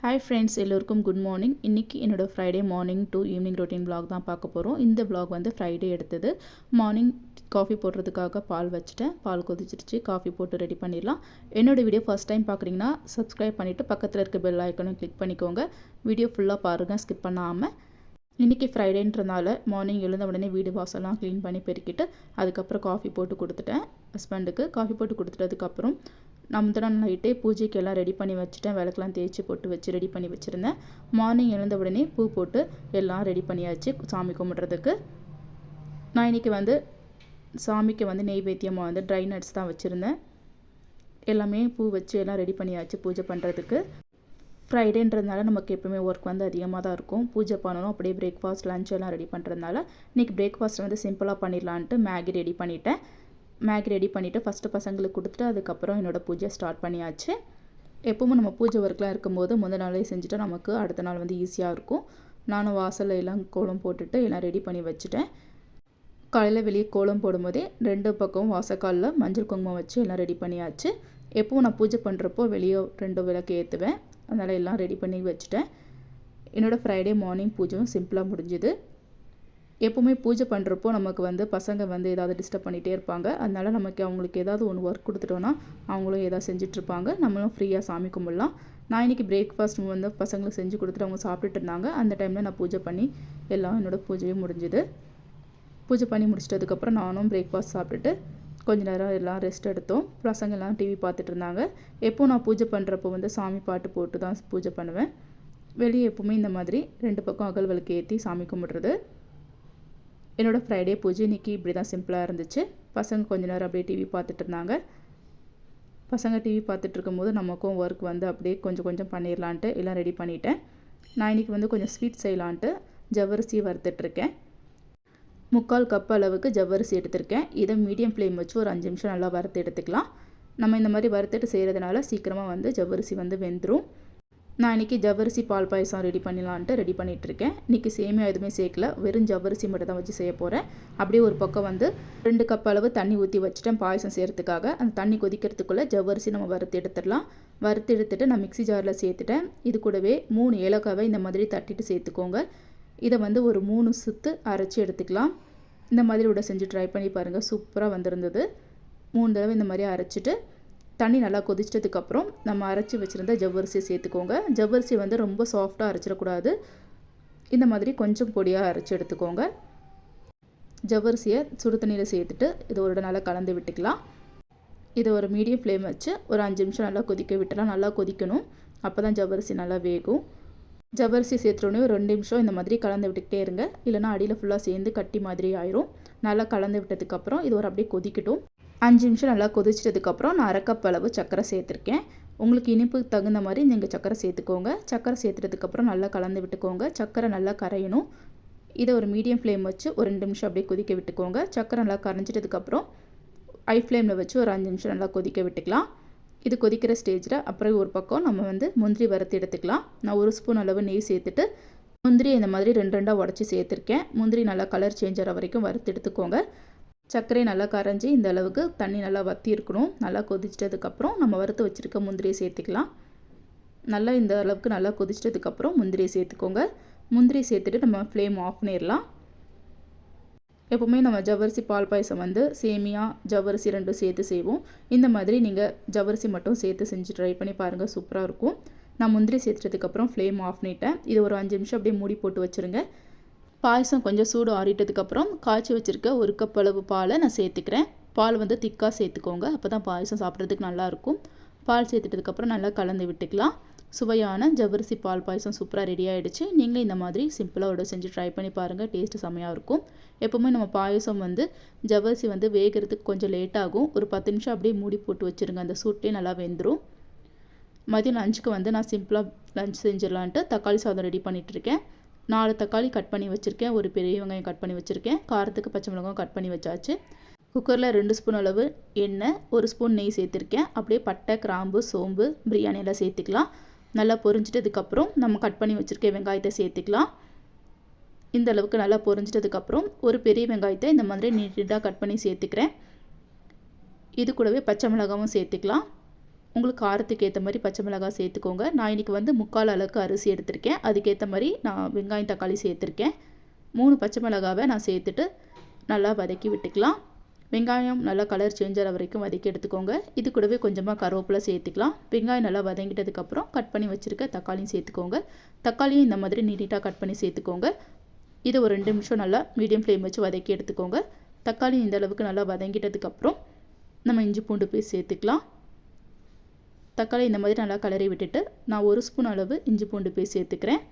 Hi friends, எல்லோருக்கும் good morning. இன்றைக்கி என்னோடய Friday morning to evening routine vlog தான் பார்க்க போகிறோம். இந்த vlog வந்து ஃப்ரைடே எடுத்தது. மார்னிங் காஃபி போடுறதுக்காக பால் வச்சுட்டேன். பால் கொதிச்சிருச்சு, காஃபி போட்டு ரெடி பண்ணிடலாம். என்னோடய வீடியோ ஃபஸ்ட் டைம் பார்க்குறீங்கன்னா சப்ஸ்கிரைப் பண்ணிவிட்டு பக்கத்தில் இருக்க பெல் ஐக்கனும் கிளிக் பண்ணிக்கோங்க. வீடியோ ஃபுல்லாக பாருங்கள், ஸ்கிப் பண்ணாமல். இன்றைக்கி ஃப்ரைடேன்றனால மார்னிங் எழுந்த உடனே வீடு வாசல்லாம் க்ளீன் பண்ணி பெருக்கிட்டு அதுக்கப்புறம் காஃபி போட்டு கொடுத்துட்டேன் ஹஸ்பண்டுக்கு. காஃபி போட்டு கொடுத்துட்டதுக்கப்புறம் நான் முந்தின நைட்டே பூஜைக்கு எல்லாம் ரெடி பண்ணி வச்சுட்டேன். விளக்கெல்லாம் தேய்ச்சி போட்டு வச்சு ரெடி பண்ணி வச்சுருந்தேன். மார்னிங் எழுந்த உடனே பூ போட்டு எல்லாம் ரெடி பண்ணியாச்சு சாமி கும்பிட்றதுக்கு. நான் இன்றைக்கி வந்து சாமிக்கு வந்து நெய்வேத்தியமாக வந்து ட்ரை நட்ஸ் தான் வச்சுருந்தேன். எல்லாமே பூ வச்சு எல்லாம் ரெடி பண்ணியாச்சு பூஜை பண்ணுறதுக்கு. ஃப்ரைடேன்றதுனால நமக்கு எப்போவுமே ஒர்க் வந்து அதிகமாக தான் இருக்கும். பூஜை பண்ணணும், அப்படியே பிரேக்ஃபாஸ்ட் லஞ்ச் எல்லாம் ரெடி பண்ணுறதுனால இன்றைக்கி பிரேக்ஃபாஸ்ட் வந்து சிம்பிளாக பண்ணிடலான்ட்டு மேகி ரெடி பண்ணிட்டேன். மேகி ரெடி பண்ணிவிட்டு ஃபஸ்ட்டு பசங்களுக்கு கொடுத்துட்டு அதுக்கப்புறம் என்னோடய பூஜை ஸ்டார்ட் பண்ணியாச்சு. எப்போவும் நம்ம பூஜை ஒர்க்லாம் இருக்கும்போது முதல் நாளே செஞ்சுட்டா நமக்கு அடுத்த நாள் வந்து ஈஸியாக இருக்கும். நானும் வாசலில் எல்லாம் கோலம் போட்டுட்டு எல்லாம் ரெடி பண்ணி வச்சுட்டேன். காலையில் வெளியே கோலம் போடும்போதே 2 பக்கம் வாசக்காலில் மஞ்சள் குங்குமம் வச்சு எல்லாம் ரெடி பண்ணியாச்சு. எப்போவும் நான் பூஜை பண்ணுறப்போ வெளியே 2 விளக்கு ஏற்றுவேன். அதனால் எல்லாம் ரெடி பண்ணி வச்சுட்டேன். என்னோடய ஃப்ரைடே மார்னிங் பூஜையும் சிம்பிளாக முடிஞ்சுது. எப்போவுமே பூஜை பண்ணுறப்போ நமக்கு வந்து பசங்க வந்து ஏதாவது டிஸ்டர்ப் பண்ணிகிட்டே இருப்பாங்க. அதனால் நமக்கு அவங்களுக்கு ஏதாவது ஒன்று ஒர்க் கொடுத்துட்டோன்னா அவங்களும் ஏதாவது செஞ்சிட்ருப்பாங்க, நம்மளும் ஃப்ரீயாக சாமி கும்பிடலாம். நான் இன்றைக்கி பிரேக்ஃபாஸ்ட் வந்து பசங்களுக்கு செஞ்சு கொடுத்துட்டு அவங்க சாப்பிட்டுட்டு இருந்தாங்க. அந்த டைமில் நான் பூஜை பண்ணி எல்லாம் என்னோடய பூஜையும் முடிஞ்சுது. பூஜை பண்ணி முடிச்சிட்டதுக்கப்புறம் நானும் பிரேக்ஃபாஸ்ட் சாப்பிட்டுட்டு கொஞ்ச நேரம் எல்லாம் ரெஸ்ட் எடுத்தோம். பசங்க எல்லாம் டிவி பார்த்துட்டு இருந்தாங்க. எப்போது நான் பூஜை பண்ணுறப்போ வந்து சாமி பாட்டு போட்டு தான் பூஜை பண்ணுவேன். வெளியே எப்போவுமே இந்த மாதிரி 2 பக்கம் அகல் விளக்கு ஏற்றி சாமி கும்பிட்றது. என்னோடய ஃப்ரைடே பூஜை இன்றைக்கி இப்படி தான் சிம்பிளாக இருந்துச்சு. பசங்க கொஞ்ச நேரம் அப்படியே டிவி பார்த்துட்டு இருந்தாங்க. பசங்க டிவி பார்த்துட்டு இருக்கும்போது நமக்கும் ஒர்க் வந்து அப்படியே கொஞ்சம் கொஞ்சம் பண்ணிடலான்ட்டு எல்லாம் ரெடி பண்ணிட்டேன். நான் இன்றைக்கி வந்து கொஞ்சம் ஸ்வீட் செய்யலான்ட்டு ஜவ்வரிசி வறுத்துட்ருக்கேன். 3/4 கப் அளவுக்கு ஜவ்வரிசி எடுத்திருக்கேன். இதை மீடியம் ஃப்ளேம் வச்சு ஒரு 5 நிமிஷம் நல்லா வறுத்து எடுத்துக்கலாம். நம்ம இந்த மாதிரி வறுத்துட்டு செய்கிறதுனால சீக்கிரமாக வந்து ஜவ்வரிசி வந்து வெந்துடும். நான் இன்றைக்கி ஜவ்வரிசி பால் பாயசம் ரெடி பண்ணலான்ட்டு ரெடி பண்ணிகிட்ருக்கேன். இன்றைக்கி சேமியா எதுவுமே சேர்க்கல, வெறும் ஜவ்வரிசி மட்டும் தான் வச்சு செய்ய போகிறேன். அப்படியே ஒரு பக்கம் வந்து 2 கப் அளவு தண்ணி ஊற்றி வச்சுட்டேன் பாயசம் செய்கிறதுக்காக. அந்த தண்ணி கொதிக்கிறதுக்குள்ளே ஜவ்வரிசி நம்ம வறுத்து எடுத்துடலாம். வறுத்து எடுத்துகிட்டு நான் மிக்ஸி ஜாரில் சேர்த்துட்டேன். இது கூடவே 3 ஏலக்காவை இந்த மாதிரி தட்டிட்டு சேர்த்துக்கோங்க. இதை வந்து ஒரு 3 சுற்று அரைச்சி எடுத்துக்கலாம். இந்த மாதிரி விட செஞ்சு ட்ரை பண்ணி பாருங்கள், சூப்பராக வந்திருந்தது. 3 தடவை இந்த மாதிரி அரைச்சிட்டு தண்ணி நல்லா கொதிச்சதுக்கப்புறம் நம்ம அரைச்சி வச்சுருந்த ஜவ்வரிசியை சேர்த்துக்கோங்க. ஜவ்வரிசி வந்து ரொம்ப சாஃப்டாக அரைச்சிடக்கூடாது, இந்த மாதிரி கொஞ்சம் பொடியாக அரைச்சி எடுத்துக்கோங்க. ஜவ்வரிசியை சுடு தண்ணியில் சேர்த்துட்டு இது ஒரு நல்லா கலந்து விட்டுக்கலாம். இதை ஒரு மீடியம் ஃப்ளேம் வச்சு ஒரு 5 நிமிஷம் நல்லா கொதிக்க விட்டலாம். நல்லா கொதிக்கணும், அப்போ தான் ஜவ்வரிசி நல்லா வேகும். ஜவ்வரிசி சேர்த்துறோன்னே ஒரு 2 நிமிஷம் இந்த மாதிரி கலந்து விட்டுக்கிட்டே இருங்க, இல்லைனா அடியில் ஃபுல்லாக சேர்ந்து கட்டி மாதிரி ஆயிரும். நல்லா கலந்து விட்டதுக்கப்புறம் இது ஒரு அப்படியே கொதிக்கட்டும். 5 நிமிஷம் நல்லா கொதிச்சதுக்கப்புறம் நான் 1/2 கப் அளவு சர்க்கரை சேர்த்துருக்கேன். உங்களுக்கு இனிப்பு தகுந்த மாதிரி நீங்கள் சர்க்கரை சேர்த்துக்கோங்க. சர்க்கரை சேர்த்துறதுக்கப்புறம் நல்லா கலந்து விட்டுக்கோங்க. சர்க்கரை நல்லா கரையணும். இதை ஒரு மீடியம் ஃப்ளேம் வச்சு ஒரு 2 நிமிஷம் அப்படியே கொதிக்க விட்டுக்கோங்க. சர்க்கரை நல்லா கரைஞ்சிட்டதுக்கப்புறம் ஹை ஃப்ளேமில் வச்சு ஒரு 5 நிமிஷம் நல்லா கொதிக்க விட்டுக்கலாம். இது கொதிக்கிற ஸ்டேஜில் அப்புறம் ஒரு பக்கம் நம்ம வந்து முந்திரி வறுத்து எடுத்துக்கலாம். நான் 1 ஸ்பூன் அளவு நெய் சேர்த்துட்டு முந்திரி இந்த மாதிரி 2 உடச்சி சேர்த்துருக்கேன். முந்திரி நல்லா கலர் சேஞ்ச் ஆகிற வரைக்கும் வறுத்து எடுத்துக்கோங்க. சர்க்கரை நல்லா கரைஞ்சி இந்த அளவுக்கு தண்ணி நல்லா வற்றி இருக்கணும். நல்லா கொதிச்சிட்டதுக்கப்புறம் நம்ம வறுத்து வச்சுருக்க முந்திரியை சேர்த்துக்கலாம். நல்லா இந்த அளவுக்கு நல்லா கொதிச்சிட்டதுக்கப்புறம் முந்திரியை சேர்த்துக்கோங்க. முந்திரியை சேர்த்துட்டு நம்ம ஃப்ளேம் ஆஃப் பண்ணிடலாம். எப்போவுமே நம்ம ஜவ்வரிசி பால் பாயசம் வந்து சேமியா ஜவ்வரிசி 2 சேர்த்து செய்வோம். இந்த மாதிரி நீங்கள் ஜவ்வரிசி மட்டும் சேர்த்து செஞ்சு ட்ரை பண்ணி பாருங்கள், சூப்பராக இருக்கும். நான் முந்திரி சேர்த்துட்டதுக்கப்புறம் ஃப்ளேம் ஆஃப் பண்ணிட்டேன். இது ஒரு 5 நிமிஷம் அப்படியே மூடி போட்டு வச்சுருங்க. பாயசம் கொஞ்சம் சூடு ஆறிட்டதுக்கப்புறம் காய்ச்சி வச்சுருக்க 1 கப் அளவு பாலை நான் சேர்த்துக்கிறேன். பால் வந்து திக்காக சேர்த்துக்கோங்க, அப்போ தான் பாயசம் சாப்பிட்றதுக்கு நல்லாயிருக்கும். பால் சேர்த்துட்டதுக்கப்புறம் நல்லா கலந்து விட்டுக்கலாம். சுவையான ஜவ்வரிசி பால் பாயசம் சூப்பராக ரெடி ஆகிடுச்சு. நீங்களே இந்த மாதிரி சிம்பிளாக செஞ்சு ட்ரை பண்ணி பாருங்கள், டேஸ்ட்டு செம்மையாக இருக்கும். எப்போவுமே நம்ம பாயசம் வந்து ஜவ்வரிசி வந்து வேகிறதுக்கு கொஞ்சம் லேட் ஆகும். ஒரு 10 நிமிஷம் அப்படியே மூடி போட்டு வச்சுருங்க, அந்த சூட்லேயே நல்லா வெந்துடும். மதியம் லஞ்சுக்கு வந்து நான் சிம்பிளாக லஞ்ச் செஞ்சிடலான்ட்டு தக்காளி சாதம் ரெடி பண்ணிகிட்ருக்கேன். 4 தக்காளி கட் பண்ணி வச்சுருக்கேன், ஒரு பெரிய வெங்காயம் கட் பண்ணி வச்சுருக்கேன், காரத்துக்கு பச்சை மிளகாயும் கட் பண்ணி வச்சாச்சு. குக்கரில் 2 ஸ்பூன் அளவு எண்ணெய், 1 ஸ்பூன் நெய் சேர்த்துருக்கேன். அப்படியே பட்டை, கிராம்பு, சோம்பு, பிரியாணி எல்லாம் சேர்த்துக்கலாம். நல்லா பொரிஞ்சிட்டதுக்கப்புறம் நம்ம கட் பண்ணி வச்சுருக்க வெங்காயத்தை சேர்த்துக்கலாம். இந்த அளவுக்கு நல்லா பொரிஞ்சிட்டதுக்கப்புறம் ஒரு பெரிய வெங்காயத்தை இந்த மாதிரி நீட்டாக கட் பண்ணி சேர்த்துக்கிறேன். இது கூடவே பச்சை மிளகாவும் சேர்த்துக்கலாம். உங்களுக்கு காரத்துக்கு ஏற்ற மாதிரி பச்சை மிளகாய் சேர்த்துக்கோங்க. நான் இன்றைக்கி வந்து 3/4 அளவுக்கு அரிசி எடுத்திருக்கேன். அதுக்கேற்ற மாதிரி நான் வெங்காயம் தக்காளி சேர்த்துருக்கேன். 3 பச்சை மிளகாவை நான் சேர்த்துட்டு நல்லா வதக்கி விட்டுக்கலாம். வெங்காயம் நல்லா கலர் சேஞ்ச் ஆகிற வரைக்கும் வதக்கி எடுத்துக்கோங்க. இது கூடவே கொஞ்சமாக கருவேப்பிலை சேர்த்துக்கலாம். வெங்காயம் நல்லா வதங்கிட்டதுக்கப்புறம் கட் பண்ணி வச்சுருக்க தக்காளியும் சேர்த்துக்கோங்க. தக்காளியும் இந்த மாதிரி நீட்டாக கட் பண்ணி சேர்த்துக்கோங்க. இது ஒரு 2 நிமிஷம் நல்லா மீடியம் ஃப்ளேம் வச்சு வதக்கி எடுத்துக்கோங்க. தக்காளி இந்த அளவுக்கு நல்லா வதங்கிட்டதுக்கப்புறம் நம்ம இஞ்சி பூண்டு பேஸ்ட் சேர்த்துக்கலாம். தக்காளி இந்த மாதிரி நல்லா கலரி விட்டுட்டு நான் 1 ஸ்பூன் அளவு இஞ்சி பூண்டு பேஸ்ட் சேர்த்துக்கிறேன்.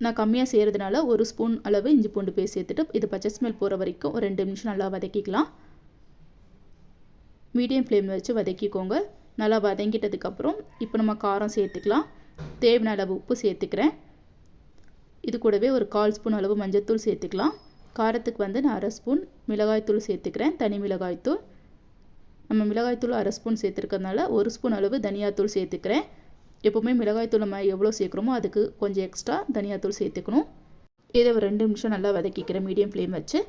நான் கம்மியாக செய்கிறதுனால 1 ஸ்பூன் அளவு இஞ்சி பூண்டு பேஸ்ட் சேர்த்துட்டு இது பச்சை ஸ்மெல் போகிற வரைக்கும் ஒரு 2 நிமிஷம் நல்லா வதக்கிக்கலாம். மீடியம் ஃப்ளேமில் வச்சு வதக்கிக்கோங்க. நல்லா வதங்கிட்டதுக்கப்புறம் இப்போ நம்ம காரம் சேர்த்துக்கலாம். தேவையான அளவு உப்பு சேர்த்துக்கிறேன். இது கூடவே ஒரு 1/4 ஸ்பூன் அளவு மஞ்சள்தூள் சேர்த்துக்கலாம். காரத்துக்கு வந்து நான் 1/2 ஸ்பூன் மிளகாய்த்தூள் சேர்த்துக்கிறேன். தனி மிளகாய்த்தூள். நம்ம மிளகாய்த்தூள் 1/2 ஸ்பூன் சேர்த்துருக்கிறதுனால 1 ஸ்பூன் அளவு தனியாத்தூள் சேர்த்துக்கிறேன். எப்போவுமே மிளகாய்த்தூள் நம்ம எவ்வளோ சேர்க்குறோமோ அதுக்கு கொஞ்சம் எக்ஸ்ட்ரா தனியாத்தூள் சேர்த்துக்கணும். இதை ஒரு 2 நிமிஷம் நல்லா வதக்கிக்கிறேன் மீடியம் ஃப்ளேம் வச்சு.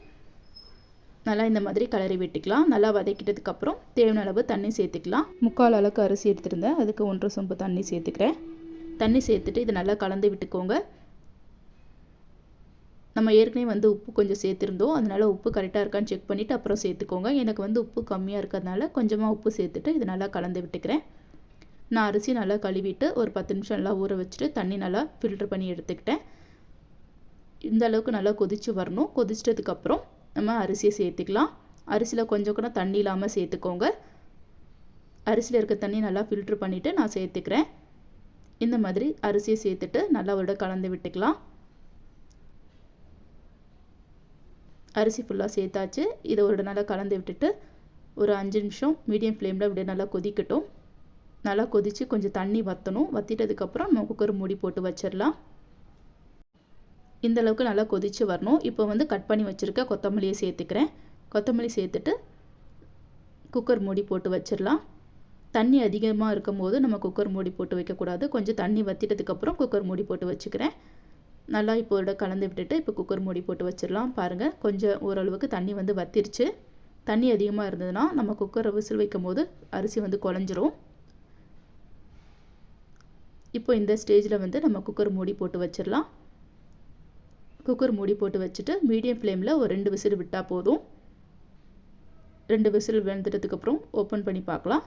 நல்லா இந்த மாதிரி கலரி விட்டுக்கலாம். நல்லா வதக்கிட்டதுக்கப்புறம் தேவையான அளவு தண்ணி சேர்த்துக்கலாம். 3/4 அளவுக்கு அரிசி எடுத்துருந்தேன். அதுக்கு 1 சொம்பு தண்ணி சேர்த்துக்கிறேன். தண்ணி சேர்த்துட்டு இதை நல்லா கலந்து விட்டுக்கோங்க. நம்ம ஏற்கனவே வந்து உப்பு கொஞ்சம் சேர்த்துருந்தோம். அதனால் உப்பு கரெக்டாக இருக்கான்னு செக் பண்ணிவிட்டு அப்புறம் சேர்த்துக்கோங்க. எனக்கு வந்து உப்பு கம்மியாக இருக்கிறதுனால கொஞ்சமாக உப்பு சேர்த்துட்டு இதை நல்லா கலந்து விட்டுக்கிறேன். நான் அரிசி நல்லா கழுவிட்டு ஒரு 10 நிமிஷம் நல்லா ஊற வச்சுட்டு தண்ணி நல்லா ஃபில்ட்ரு பண்ணி எடுத்துக்கிட்டேன். இந்த அளவுக்கு நல்லா கொதித்து வரணும். கொதிச்சிட்டதுக்கப்புறம் நம்ம அரிசியை சேர்த்துக்கலாம். அரிசியில் கொஞ்சம் கூட தண்ணி இல்லாமல் சேர்த்துக்கோங்க. அரிசியில் இருக்க தண்ணி நல்லா ஃபில்ட்ரு பண்ணிவிட்டு நான் சேர்த்துக்கிறேன். இந்த மாதிரி அரிசியை சேர்த்துட்டு நல்லா ஒரு கலந்து விட்டுக்கலாம். அரிசி ஃபுல்லாக சேர்த்தாச்சு. இதை ஒரு நல்லா கலந்து விட்டுட்டு ஒரு 5 நிமிஷம் மீடியம் ஃப்ளேமில் இப்படி நல்லா கொதிக்கட்டும். நல்லா கொதித்து கொஞ்சம் தண்ணி வற்றணும். வற்றிட்டதுக்கப்புறம் நம்ம குக்கர் மூடி போட்டு வச்சிடலாம். இந்த அளவுக்கு நல்லா கொதித்து வரணும். இப்போ வந்து கட் பண்ணி வச்சுருக்க கொத்தமல்லியை சேர்த்துக்கிறேன். கொத்தமல்லி சேர்த்துட்டு குக்கர் மூடி போட்டு வச்சிடலாம். தண்ணி அதிகமாக இருக்கும் போது நம்ம குக்கர் மூடி போட்டு வைக்கக்கூடாது. கொஞ்சம் தண்ணி வற்றிட்டதுக்கப்புறம் குக்கர் மூடி போட்டு வச்சுக்கிறேன். நல்லா இப்போ கலந்து விட்டுட்டு இப்போ குக்கர் மூடி போட்டு வச்சிடலாம். பாருங்கள், கொஞ்சம் ஓரளவுக்கு தண்ணி வந்து வற்றிருச்சு. தண்ணி அதிகமாக இருந்ததுன்னா நம்ம குக்கரை விசில் வைக்கும் போது அரிசி வந்து குழஞ்சிரும். இப்போ இந்த ஸ்டேஜில் வந்து நம்ம குக்கர் மூடி போட்டு வச்சிடலாம். குக்கர் மூடி போட்டு வச்சுட்டு மீடியம் ஃப்ளேமில் ஒரு 2 விசில் விட்டால் போதும். 2 விசில் வெந்துட்டதுக்கப்புறம் ஓப்பன் பண்ணி பார்க்கலாம்.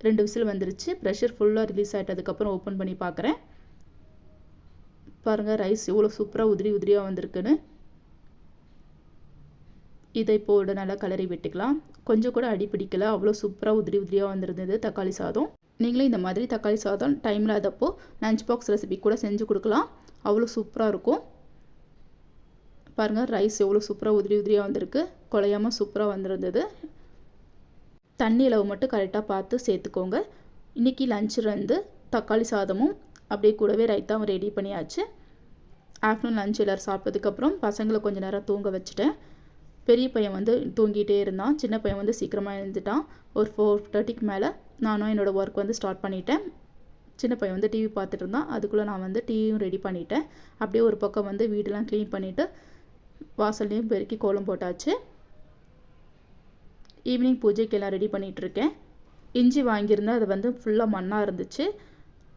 2 விசில் வந்துருச்சு. ப்ரெஷர் ஃபுல்லாக ரிலீஸ் ஆகிட்டதுக்கப்புறம் ஓப்பன் பண்ணி பார்க்குறேன். பாருங்கள், ரைஸ் எவ்வளோ சூப்பராக உதிரி உதிரியாக வந்திருக்குன்னு. இதை இப்போது நல்லா கலரி விட்டுக்கலாம். கொஞ்சம் கூட அடி பிடிக்கல. அவ்வளோ சூப்பராக உதிரி உதிரியாக வந்திருந்தது தக்காளி சாதம். நீங்களும் இந்த மாதிரி தக்காளி சாதம் டைமில் அதப்போ லஞ்ச் பாக்ஸ் ரெசிபி கூட செஞ்சு கொடுக்கலாம். அவ்வளோ சூப்பராக இருக்கும். பாருங்கள், ரைஸ் எவ்வளோ சூப்பராக உதிரி உதிரியாக வந்திருக்கு. குழையாமல் சூப்பராக வந்திருந்தது. தண்ணி அளவு மட்டும் கரெக்டாக பார்த்து சேர்த்துக்கோங்க. இன்றைக்கி லஞ்சில் வந்து தக்காளி சாதமும் அப்படியே கூடவே ரைத்தாவும் ரெடி பண்ணியாச்சு. ஆஃப்டர்நூன் லஞ்ச் எல்லோரும் சாப்பிட்டதுக்கப்புறம் பசங்களை கொஞ்சம் நேரம் தூங்க வச்சுட்டேன். பெரிய பையன் வந்து தூங்கிட்டே இருந்தான். சின்ன பையன் வந்து சீக்கிரமாக எழுந்துட்டான். ஒரு 4:30க்கு மேலே நானும் என்னோடய ஒர்க் வந்து ஸ்டார்ட் பண்ணிட்டேன். சின்ன பையன் வந்து டிவி பார்த்துட்டு இருந்தான். அதுக்குள்ளே நான் வந்து டீயும் ரெடி பண்ணிட்டேன். அப்படியே ஒரு பக்கம் வந்து வீடெல்லாம் க்ளீன் பண்ணிவிட்டு வாசல்லையும் பெருக்கி கோலம் போட்டாச்சு. ஈவினிங் பூஜைக்கு எல்லாம் ரெடி பண்ணிகிட்ருக்கேன். இஞ்சி வாங்கியிருந்தேன். அது வந்து ஃபுல்லாக மண்ணாக இருந்துச்சு.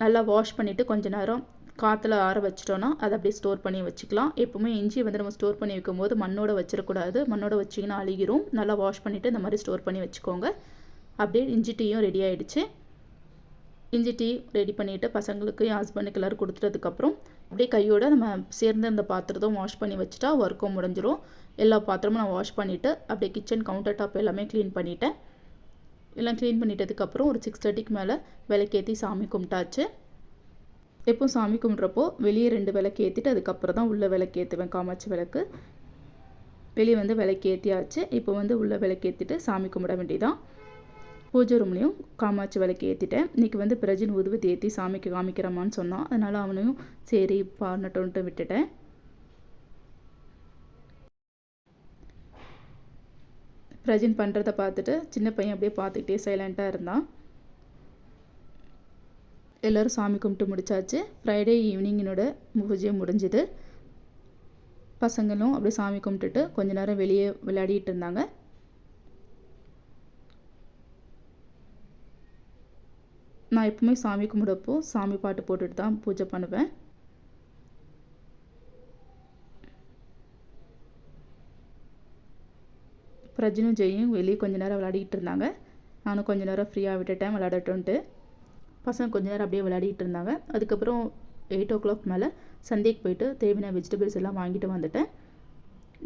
நல்லா வாஷ் பண்ணிவிட்டு கொஞ்சம் நேரம் காற்றுல ஆற வச்சிட்டோன்னா அதை அப்படியே ஸ்டோர் பண்ணி வச்சுக்கலாம். எப்போவுமே இஞ்சி வந்து நம்ம ஸ்டோர் பண்ணி வைக்கும்போது மண்ணோட வச்சிடக்கூடாது. மண்ணோட வச்சிங்கன்னா அழுகிரும். நல்லா வாஷ் பண்ணிவிட்டு இந்த மாதிரி ஸ்டோர் பண்ணி வச்சுக்கோங்க. அப்படியே இஞ்சி டீயும் ரெடி ஆகிடுச்சு. இஞ்சி டீ ரெடி பண்ணிவிட்டு பசங்களுக்கு என் ஹஸ்பண்டுக்கு எல்லோரும் கொடுத்துட்டதுக்கப்புறம் அப்படியே கையோடு நம்ம சேர்ந்து இந்த பாத்திரத்தையும் வாஷ் பண்ணி வச்சுட்டா ஒர்க்கும் முடிஞ்சிடும். எல்லா பாத்திரமும் நான் வாஷ் பண்ணிவிட்டு அப்படியே கிச்சன் கவுண்டர் டாப் எல்லாமே க்ளீன் பண்ணிவிட்டேன். எல்லாம் க்ளீன் பண்ணிட்டதுக்கப்புறம் ஒரு 6:30க்கு மேலே விளக்கேற்றி சாமி கும்பிட்டாச்சு. எப்போ சாமி கும்பிட்றப்போ வெளியே 2 விளக்கு ஏற்றிட்டு அதுக்கப்புறம் தான் உள்ளே விளக்கு ஏற்றுவேன். காமாட்சி விளக்கு வெளியே வந்து விளக்கு ஏற்றியாச்சு. இப்போ வந்து உள்ளே விளக்கு ஏற்றிட்டு சாமி கும்பிட வேண்டியதான். பூஜை ரூம்லேயும் காமாட்சி விளக்கு ஏற்றிட்டேன். இன்றைக்கி வந்து பிரஜின் ஊதுவத்தி ஏற்றி சாமிக்கு காமிக்கிறமான்னு சொன்னான். அதனால் அவனையும் சரி பாடட்டோன்ட்டு விட்டுட்டேன். பிரஜின் பண்ணுறதை பார்த்துட்டு சின்ன பையன் அப்படியே பார்த்துக்கிட்டே சைலண்ட்டாக இருந்தான். எல்லோரும் சாமி கும்பிட்டு முடிச்சாச்சு. ஃப்ரைடே ஈவினிங் என்னோட பூஜை முடிஞ்சுது. பசங்களும் அப்படியே சாமி கும்பிட்டுட்டு கொஞ்ச நேரம் வெளியே விளையாடிட்டு இருந்தாங்க. நான் எப்பவுமே சாமி கும்பிடப்போ சாமி பாட்டு போட்டுட்டு தான் பூஜை பண்ணுவேன். பிரஜினும் ஜெயும் வெளியே கொஞ்ச நேரம் விளையாடிட்டு இருந்தாங்க. நானும் கொஞ்ச நேரம் ஃப்ரீயாக விட்டுட்டேன் விளையாடட்டுன்ட்டு. பசங்க கொஞ்ச நேரம் அப்படியே விளையாடிட்டு இருந்தாங்க. அதுக்கப்புறம் 8 o'clock மேலே சந்தைக்கு போயிட்டு தேவையான வெஜிடபிள்ஸ் எல்லாம் வாங்கிட்டு வந்துட்டேன்.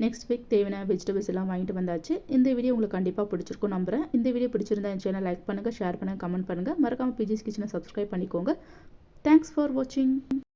நெக்ஸ்ட் வீக் தேவையான வெஜிடபிள்ஸ் எல்லாம் வாங்கிட்டு வந்தாச்சு. இந்த வீடியோ உங்களுக்கு கண்டிப்பாக பிடிச்சிருக்கும் நம்புகிறேன். இந்த வீடியோ பிடிச்சிருந்தா என் சேனல் லைக் பண்ணுங்கள், ஷேர் பண்ணுங்கள், கமெண்ட் பண்ணுங்கள். மறக்காமல் பிஜிஸ் கிச்சனை சப்ஸ்கிரைப் பண்ணிக்கோங்க. தேங்க்ஸ் ஃபார் வாட்சிங்.